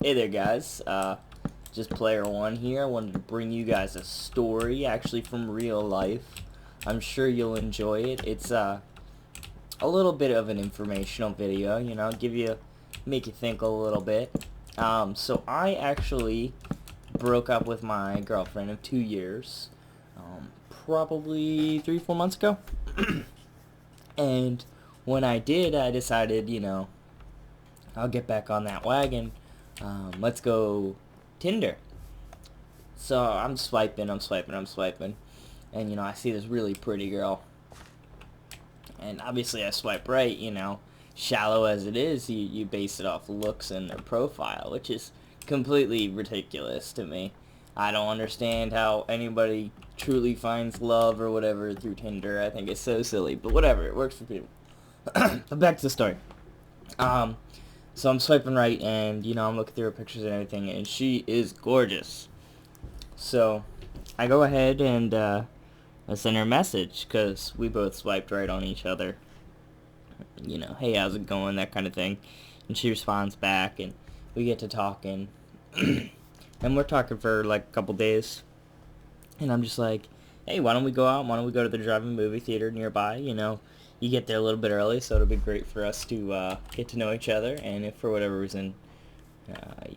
Hey there, guys. Just player one here. I wanted to bring you guys a story, actually from real life. I'm sure you'll enjoy it. It's a little bit of an informational video, make you think a little bit. So I actually broke up with my girlfriend of 2 years, probably 3, 4 months ago. And when I did, I decided, I'll get back on that wagon. Let's go Tinder. So I'm swiping, and I see this really pretty girl, and obviously I swipe right. Shallow as it is, you base it off looks and their profile, which is completely ridiculous to me. I don't understand how anybody truly finds love or whatever through Tinder. I think it's so silly, but whatever, it works for people. But back to the story. Um, so I'm swiping right, and I'm looking through her pictures and everything, and she is gorgeous. So I go ahead and I send her a message because we both swiped right on each other. Hey, how's it going? That kind of thing. And she responds back, and we get to talking. And we're talking for like a couple days. And I'm just like, hey, why don't we go out? Why don't we go to the drive-in movie theater nearby? You get there a little bit early, so it'll be great for us to get to know each other. And if for whatever reason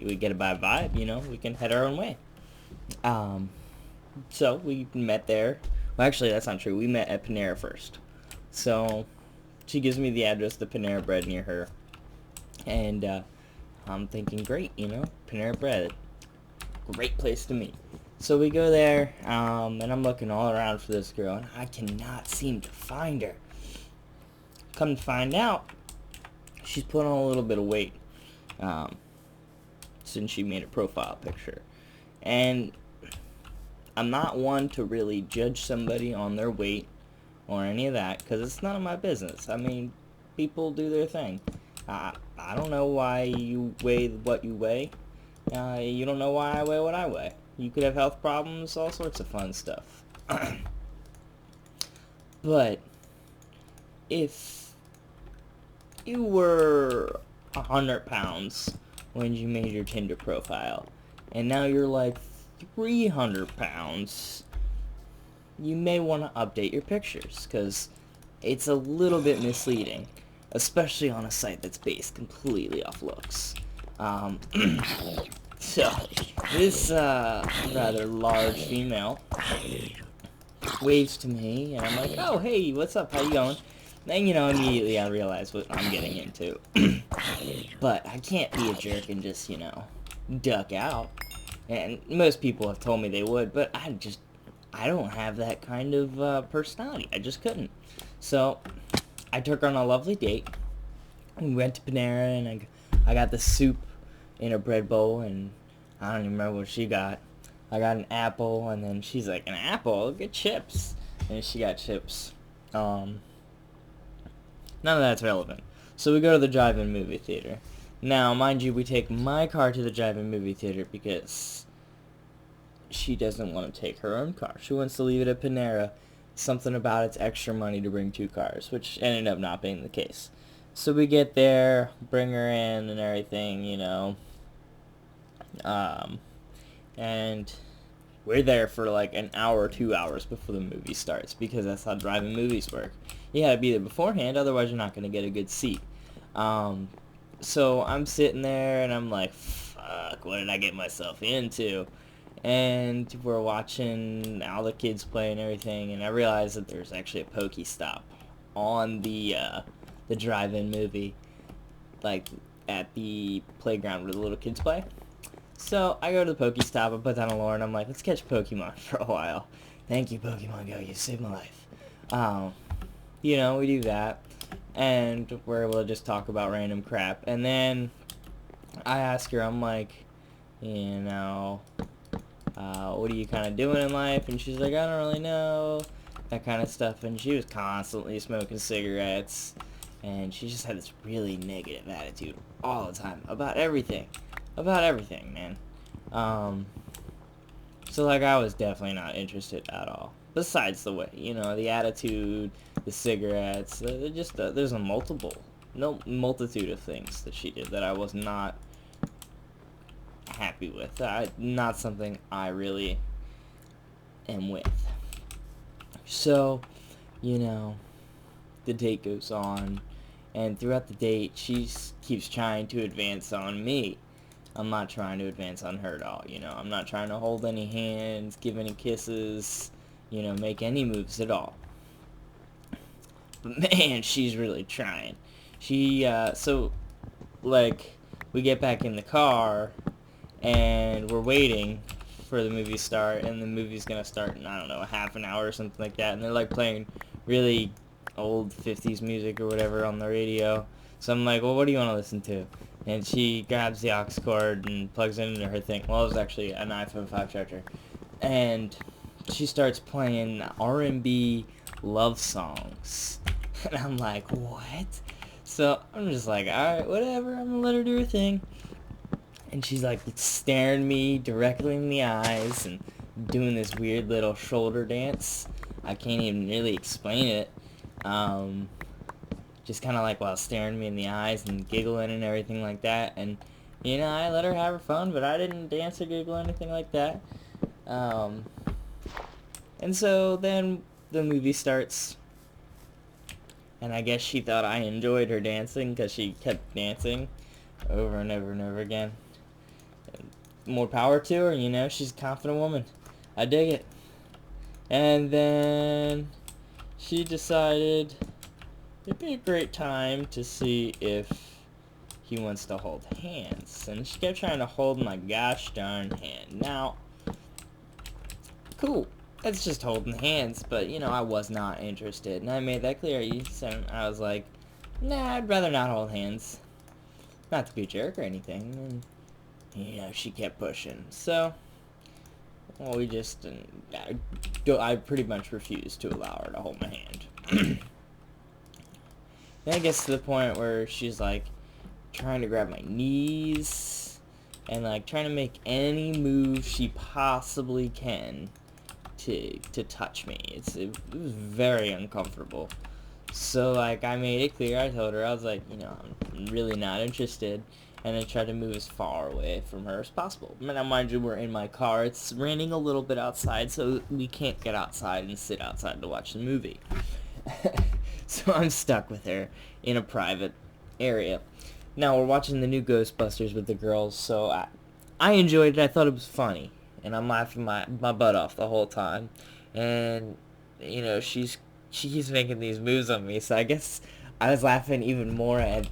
we get a bad vibe, we can head our own way. So we met there. Well, actually, that's not true. We met at Panera first. So she gives me the address, the Panera Bread near her. And I'm thinking, great, Panera Bread. Great place to meet. So we go there, and I'm looking all around for this girl, and I cannot seem to find her. Come to find out, she's put on a little bit of weight since she made a profile picture. And I'm not one to really judge somebody on their weight or any of that, because it's none of my business. I mean, people do their thing. I don't know why you weigh what you weigh. You don't know why I weigh what I weigh. You could have health problems, all sorts of fun stuff. But if you were 100 pounds when you made your Tinder profile, and now you're like 300 pounds, you may want to update your pictures, because it's a little bit misleading, especially on a site that's based completely off looks. So, this rather large female waves to me, and I'm like, oh, hey, what's up, how you going? Then, immediately I realize what I'm getting into. But I can't be a jerk and just, duck out. And most people have told me they would, but I don't have that kind of personality. I just couldn't. So, I took her on a lovely date. We went to Panera, and I got the soup in a bread bowl, and I don't even remember what she got. I got an apple, and then she's like, an apple? Get chips. And she got chips. None of that's relevant. So we go to the drive-in movie theater. Now, mind you, we take my car to the drive-in movie theater because she doesn't want to take her own car. She wants to leave it at Panera. Something about it's extra money to bring two cars, which ended up not being the case. So we get there, bring her in and everything, and we're there for like an hour or 2 hours before the movie starts, because that's how drive-in movies work. You gotta be there beforehand, otherwise you're not gonna get a good seat. So I'm sitting there and I'm like, fuck, what did I get myself into? And we're watching all the kids play and everything, and I realized that there's actually a Pokestop on the drive-in movie, like at the playground where the little kids play. So I go to the Pokestop, I put down a lure, and I'm like, let's catch Pokemon for a while. Thank you, Pokemon Go, you saved my life. We do that, and we're able to just talk about random crap. And then I ask her, I'm like, what are you kind of doing in life? And she's like, I don't really know, that kind of stuff. And she was constantly smoking cigarettes, and she just had this really negative attitude all the time about everything. Man. So like, I was definitely not interested at all. Besides the way, the attitude, the cigarettes, there's a multitude of things that she did that I was not happy with. Not something I really am with. So, you know, the date goes on, and throughout the date, she keeps trying to advance on me. I'm not trying to advance on her at all, I'm not trying to hold any hands, give any kisses, make any moves at all. But man, she's really trying. So, like, we get back in the car, and we're waiting for the movie to start, and the movie's gonna start in, I don't know, a half an hour or something like that, and they're, like, playing really old 50s music or whatever on the radio. So I'm like, well, what do you want to listen to? And she grabs the aux cord and plugs it into her thing. Well, it was actually an iPhone 5 charger. And she starts playing R&B love songs. And I'm like, what? So I'm just like, alright, whatever, I'm gonna let her do her thing. And she's like staring me directly in the eyes and doing this weird little shoulder dance. I can't even really explain it. Just kind of like while staring me in the eyes and giggling and everything like that. And, I let her have her fun, but I didn't dance or giggle or anything like that. And so then the movie starts. And I guess she thought I enjoyed her dancing because she kept dancing over and over and over again. More power to her, she's a confident woman. I dig it. And then she decided it'd be a great time to see if he wants to hold hands. And she kept trying to hold my gosh darn hand. Now, cool. It's just holding hands, but, I was not interested. And I made that clear. I was like, nah, I'd rather not hold hands. Not to be a jerk or anything. And, she kept pushing. So, well, we just, I pretty much refused to allow her to hold my hand. Then it gets to the point where she's, like, trying to grab my knees and, like, trying to make any move she possibly can to touch me. It was very uncomfortable. So, like, I made it clear. I told her, I was like, I'm really not interested. And I tried to move as far away from her as possible. Now, mind you, we're in my car. It's raining a little bit outside, so we can't get outside and sit outside to watch the movie. So I'm stuck with her in a private area. Now, we're watching the new Ghostbusters with the girls, so I enjoyed it. I thought it was funny. And I'm laughing my butt off the whole time. And, she keeps making these moves on me, so I guess I was laughing even more at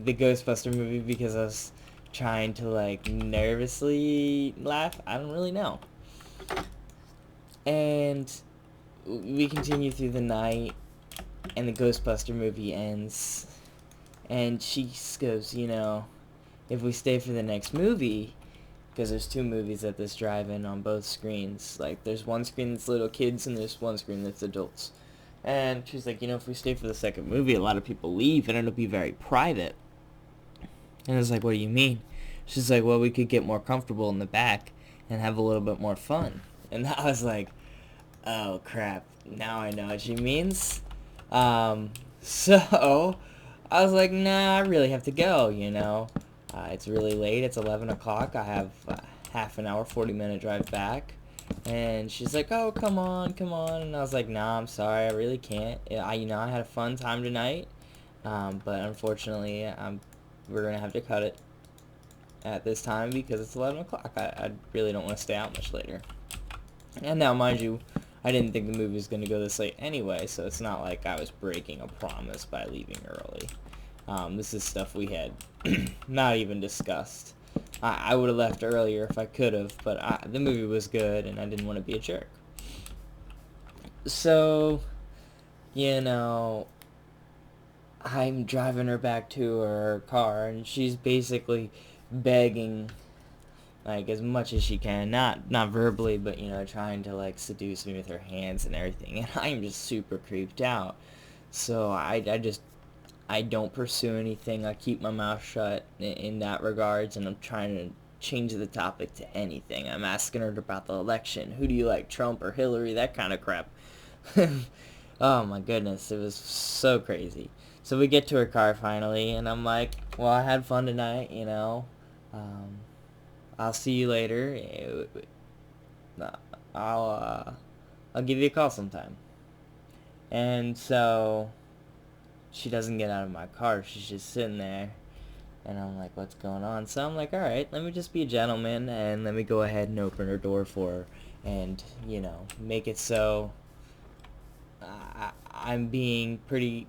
the Ghostbuster movie because I was trying to, like, nervously laugh. I don't really know. And we continue through the night, and the Ghostbuster movie ends. And she goes, if we stay for the next movie, because there's 2 movies at this drive-in on both screens. Like, there's one screen that's little kids, and there's one screen that's adults. And she's like, if we stay for the second movie, a lot of people leave, and it'll be very private. And I was like, what do you mean? She's like, well, we could get more comfortable in the back and have a little bit more fun. And I was like, oh, crap. Now I know what she means. So I was like, nah, I really have to go, It's really late. It's 11 o'clock. I have half an hour, 40-minute drive back. And she's like, oh, come on. And I was like, nah, I'm sorry. I really can't. I had a fun time tonight. But unfortunately, we're going to have to cut it at this time because it's 11 o'clock. I really don't want to stay out much later. And now, mind you, I didn't think the movie was going to go this late anyway, so it's not like I was breaking a promise by leaving early. This is stuff we had not even discussed. I would have left earlier if I could have, but the movie was good, and I didn't want to be a jerk. So, I'm driving her back to her car, and she's basically begging, like, as much as she can, not verbally, but, trying to, like, seduce me with her hands and everything, and I'm just super creeped out. So I don't pursue anything. I keep my mouth shut in that regards, and I'm trying to change the topic to anything. I'm asking her about the election. Who do you like, Trump or Hillary? That kind of crap. Oh my goodness, it was so crazy. So we get to her car finally, and I'm like, well, I had fun tonight, I'll see you later. I'll give you a call sometime. And so she doesn't get out of my car. She's just sitting there. And I'm like, what's going on? So I'm like, all right, let me just be a gentleman and let me go ahead and open her door for her and, make it so I'm being pretty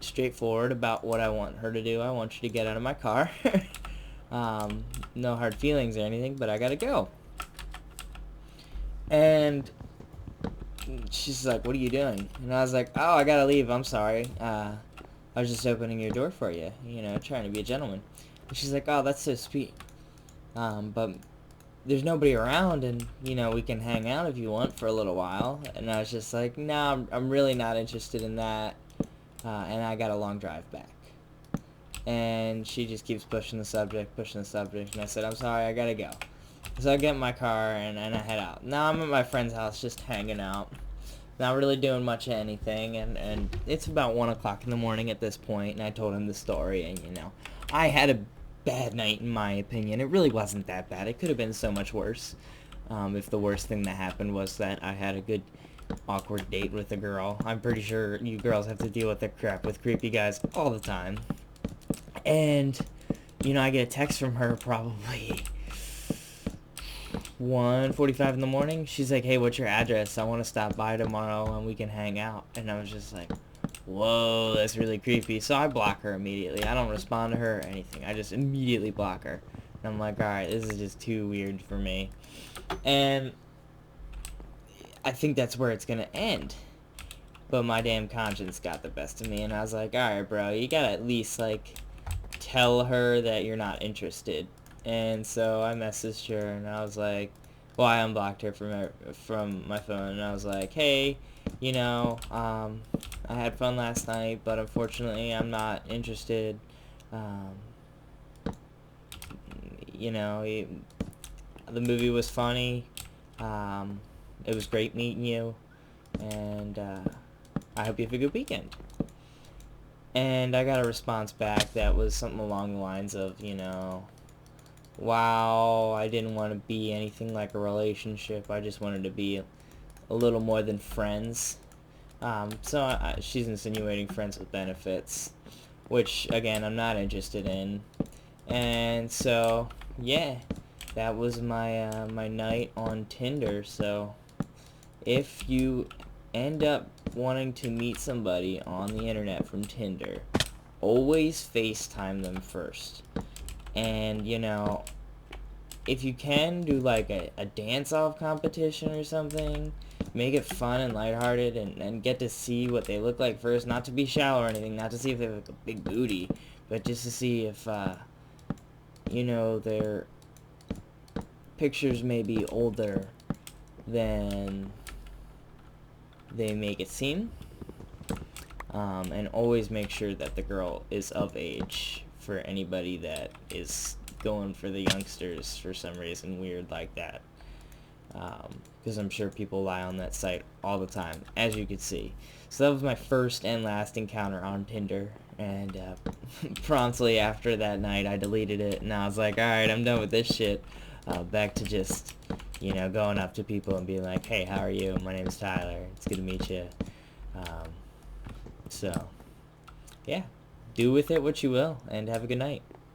straightforward about what I want her to do. I want you to get out of my car. No hard feelings or anything, but I gotta go. And she's like, what are you doing? And I was like, oh, I gotta leave. I'm sorry. I was just opening your door for you, trying to be a gentleman. And she's like, oh, that's so sweet. But there's nobody around, and, we can hang out if you want for a little while. And I was just like, no, I'm really not interested in that. And I got a long drive back. And she just keeps pushing the subject. And I said, I'm sorry, I gotta go. So I get in my car, and I head out. Now I'm at my friend's house just hanging out. Not really doing much of anything, and it's about 1 o'clock in the morning at this point, and I told him the story, and, I had a bad night in my opinion. It really wasn't that bad. It could have been so much worse. If the worst thing that happened was that I had a good awkward date with a girl. I'm pretty sure you girls have to deal with the crap with creepy guys all the time. And, I get a text from her probably 1:45 in the morning. She's like, hey, what's your address? I want to stop by tomorrow and we can hang out. And I was just like, whoa, that's really creepy. So I block her immediately. I don't respond to her or anything. I just immediately block her. And I'm like, alright, this is just too weird for me. And I think that's where it's gonna end. But my damn conscience got the best of me, and I was like, alright, bro, you gotta at least, tell her that you're not interested. And so I messaged her, and I was like, well, I unblocked her from my phone, and I was like, hey, I had fun last night, but unfortunately I'm not interested. The movie was funny. It was great meeting you, and I hope you have a good weekend. And I got a response back that was something along the lines of, wow, I didn't want to be anything like a relationship. I just wanted to be a little more than friends. She's insinuating friends with benefits, which, again, I'm not interested in. And so, yeah, that was my my night on Tinder. So if you end up wanting to meet somebody on the internet from Tinder, always FaceTime them first. And, if you can, do a dance-off competition or something. Make it fun and lighthearted, and get to see what they look like first. Not to be shallow or anything, not to see if they have a big booty, but just to see if, their pictures may be older than they make it seem. And always make sure that the girl is of age for anybody that is going for the youngsters for some reason weird like that. Because I'm sure people lie on that site all the time, as you can see. So that was my first and last encounter on Tinder, and promptly after that night I deleted it, and I was like, alright, I'm done with this shit. Back to just, going up to people and being like, hey, how are you? My name's Tyler. It's good to meet you. So, yeah, do with it what you will, and have a good night.